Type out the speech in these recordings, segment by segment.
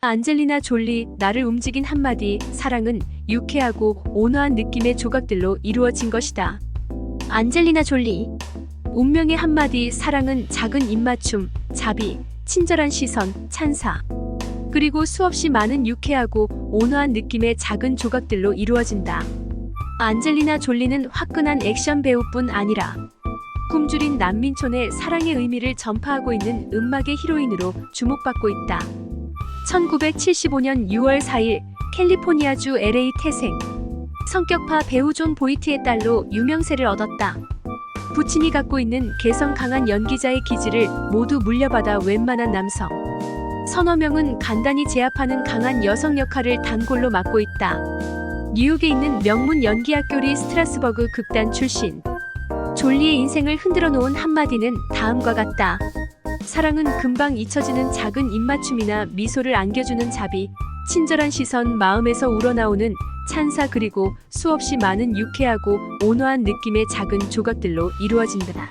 안젤리나 졸리, 나를 움직인 한마디, 사랑은 유쾌하고 온화한 느낌의 조각들로 이루어진 것이다. 안젤리나 졸리. 운명의 한마디, 사랑은 작은 입맞춤, 자비, 친절한 시선, 찬사, 그리고 수없이 많은 유쾌하고 온화한 느낌의 작은 조각들로 이루어진다. 안젤리나 졸리는 화끈한 액션 배우뿐 아니라 굶주린 난민촌의 사랑의 의미를 전파하고 있는 음악의 히로인으로 주목받고 있다. 1975년 6월 4일 캘리포니아주 LA 태생. 성격파 배우 존 보이트의 딸로 유명세를 얻었다. 부친이 갖고 있는 개성 강한 연기자의 기질을 모두 물려받아 웬만한 남성 서너 명은 간단히 제압하는 강한 여성 역할을 단골로 맡고 있다. 뉴욕에 있는 명문 연기학교 리 스트라스버그 극단 출신. 졸리의 인생을 흔들어 놓은 한마디는 다음과 같다. 사랑은 금방 잊혀지는 작은 입맞춤이나 미소를 안겨주는 자비, 친절한 시선, 마음에서 우러나오는 찬사, 그리고 수없이 많은 유쾌하고 온화한 느낌의 작은 조각들로 이루어진다.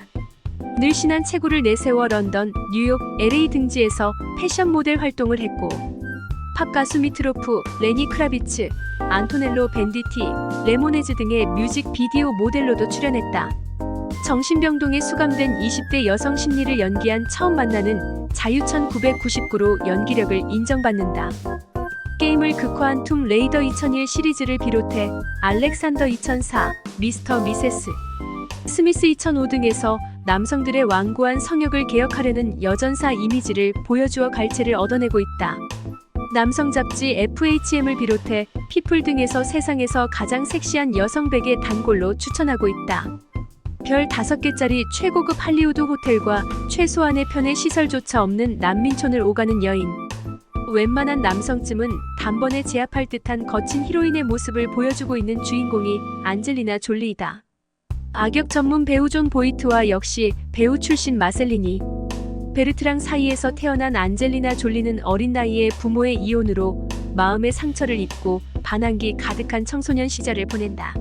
늘씬한 체구를 내세워 런던, 뉴욕, LA 등지에서 패션 모델 활동을 했고 팝 가수 미트로프, 레니 크라비츠, 안토넬로 벤디티, 레모네즈 등의 뮤직 비디오 모델로도 출연했다. 정신병동에 수감된 20대 여성 심리를 연기한 처음 만나는 자유 1999로 연기력을 인정받는다. 게임을 극화한 툼 레이더 2001 시리즈를 비롯해 알렉산더 2004, 미스터 미세스 스미스 2005 등에서 남성들의 완고한 성욕을 개혁하려는 여전사 이미지를 보여주어 갈채를 얻어내고 있다. 남성 잡지 FHM을 비롯해 피플 등에서 세상에서 가장 섹시한 여성 100의 단골로 추천하고 있다. 별 5개짜리 최고급 할리우드 호텔과 최소한의 편의 시설조차 없는 난민촌을 오가는 여인. 웬만한 남성쯤은 단번에 제압할 듯한 거친 히로인의 모습을 보여주고 있는 주인공이 안젤리나 졸리이다. 악역 전문 배우 존 보이트와 역시 배우 출신 마셀리니 베르트랑 사이에서 태어난 안젤리나 졸리는 어린 나이에 부모의 이혼으로 마음의 상처를 입고 반항기 가득한 청소년 시절을 보낸다.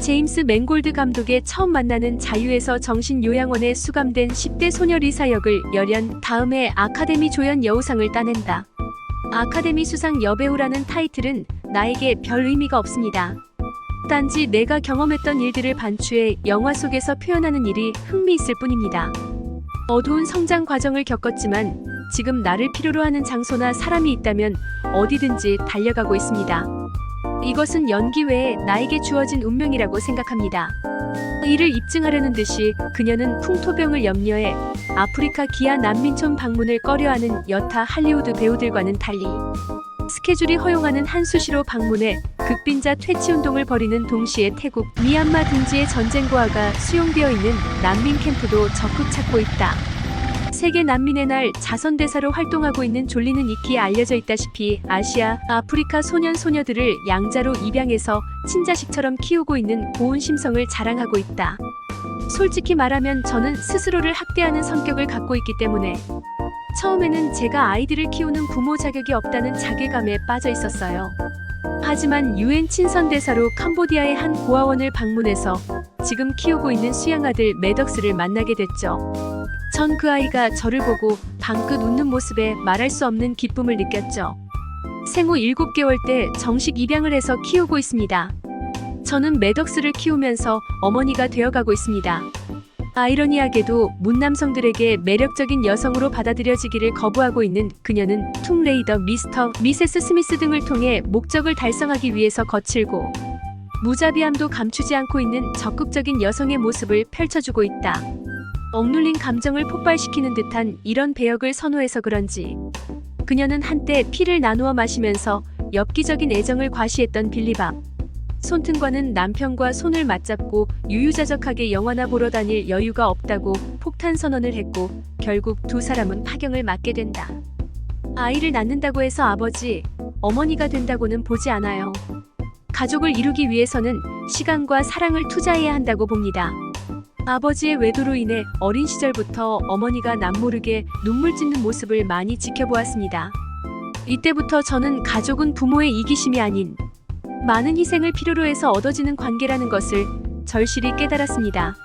제임스 맨골드 감독의 처음 만나는 자유에서 정신요양원에 수감된 10대 소녀 리사 역을 열연 다음해 아카데미 조연 여우상을 따낸다. 아카데미 수상 여배우라는 타이틀은 나에게 별 의미가 없습니다. 단지 내가 경험했던 일들을 반추해 영화 속에서 표현하는 일이 흥미있을 뿐입니다. 어두운 성장 과정을 겪었지만 지금 나를 필요로 하는 장소나 사람이 있다면 어디든지 달려가고 있습니다. 이것은 연기 외에 나에게 주어진 운명이라고 생각합니다. 이를 입증하려는 듯이 그녀는 풍토병을 염려해 아프리카 기아 난민촌 방문을 꺼려하는 여타 할리우드 배우들과는 달리 스케줄이 허용하는 한 수시로 방문해 극빈자 퇴치운동을 벌이는 동시에 태국, 미얀마 등지의 전쟁고아가 수용되어 있는 난민 캠프도 적극 찾고 있다. 세계 난민의 날 자선대사로 활동하고 있는 졸리는 익히 알려져 있다시피 아시아, 아프리카 소년 소녀들을 양자로 입양해서 친자식처럼 키우고 있는 고운 심성을 자랑하고 있다. 솔직히 말하면 저는 스스로를 학대하는 성격을 갖고 있기 때문에 처음에는 제가 아이들을 키우는 부모 자격이 없다는 자괴감에 빠져 있었어요. 하지만 UN 친선대사로 캄보디아의 한 고아원을 방문해서 지금 키우고 있는 수양아들 매덕스를 만나게 됐죠. 전 그 아이가 저를 보고 방긋 웃는 모습에 말할 수 없는 기쁨을 느꼈죠. 생후 7개월 때 정식 입양을 해서 키우고 있습니다. 저는 매덕스를 키우면서 어머니가 되어가고 있습니다. 아이러니하게도 문남성들에게 매력적인 여성으로 받아들여지기를 거부하고 있는 그녀는 툼 레이더, 미스터, 미세스 스미스 등을 통해 목적을 달성하기 위해서 거칠고 무자비함도 감추지 않고 있는 적극적인 여성의 모습을 펼쳐주고 있다. 억눌린 감정을 폭발시키는 듯한 이런 배역을 선호해서 그런지 그녀는 한때 피를 나누어 마시면서 엽기적인 애정을 과시했던 빌리밥. 손튼과는 남편과 손을 맞잡고 유유자적하게 영화나 보러 다닐 여유가 없다고 폭탄 선언을 했고 결국 두 사람은 파경을 맞게 된다. 아이를 낳는다고 해서 아버지, 어머니가 된다고는 보지 않아요. 가족을 이루기 위해서는 시간과 사랑을 투자해야 한다고 봅니다. 아버지의 외도로 인해 어린 시절부터 어머니가 남모르게 눈물 찢는 모습을 많이 지켜보았습니다. 이때부터 저는 가족은 부모의 이기심이 아닌 많은 희생을 필요로 해서 얻어지는 관계라는 것을 절실히 깨달았습니다.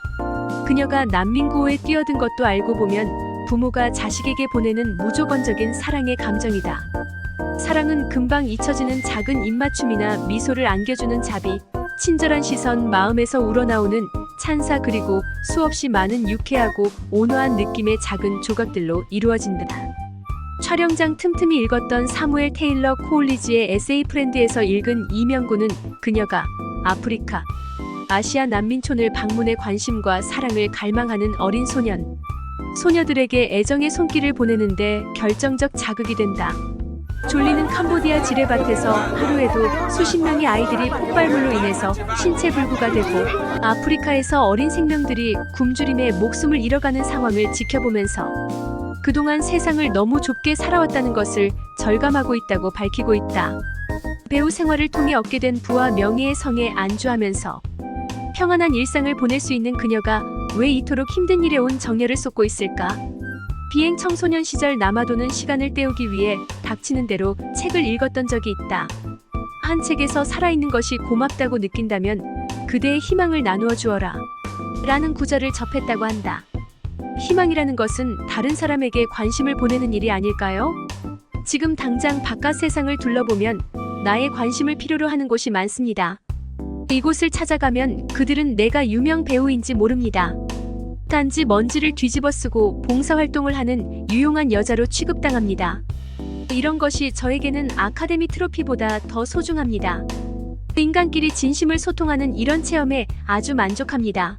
그녀가 난민구호에 뛰어든 것도 알고 보면 부모가 자식에게 보내는 무조건적인 사랑의 감정이다. 사랑은 금방 잊혀지는 작은 입맞춤이나 미소를 안겨주는 자비, 친절한 시선, 마음에서 우러나오는 찬사, 그리고 수없이 많은 유쾌하고 온화한 느낌의 작은 조각들로 이루어진다. 촬영장 틈틈이 읽었던 사무엘 테일러 코올리지의 에세이 프렌드에서 읽은 이 명구는 그녀가 아프리카, 아시아 난민촌을 방문해 관심과 사랑을 갈망하는 어린 소녀들에게 애정의 손길을 보내는데 결정적 자극이 된다. 졸리는 캄보디아 지뢰밭에서 하루에도 수십 명의 아이들이 폭발물로 인해서 신체 불구가 되고, 아프리카에서 어린 생명들이 굶주림에 목숨을 잃어가는 상황을 지켜보면서 그동안 세상을 너무 좁게 살아왔다는 것을 절감하고 있다고 밝히고 있다. 배우 생활을 통해 얻게 된 부와 명예의 성에 안주하면서 평안한 일상을 보낼 수 있는 그녀가 왜 이토록 힘든 일에 온 정열을 쏟고 있을까? 비행 청소년 시절 남아도는 시간을 때우기 위해 닥치는 대로 책을 읽었던 적이 있다. 한 책에서 살아있는 것이 고맙다고 느낀다면 그대의 희망을 나누어 주어라 라는 구절을 접했다고 한다. 희망이라는 것은 다른 사람에게 관심을 보내는 일이 아닐까요? 지금 당장 바깥 세상을 둘러보면 나의 관심을 필요로 하는 곳이 많습니다. 이곳을 찾아가면 그들은 내가 유명 배우인지 모릅니다. 단지 먼지를 뒤집어 쓰고 봉사활동을 하는 유용한 여자로 취급당합니다. 이런 것이 저에게는 아카데미 트로피보다 더 소중합니다. 인간끼리 진심을 소통하는 이런 체험에 아주 만족합니다.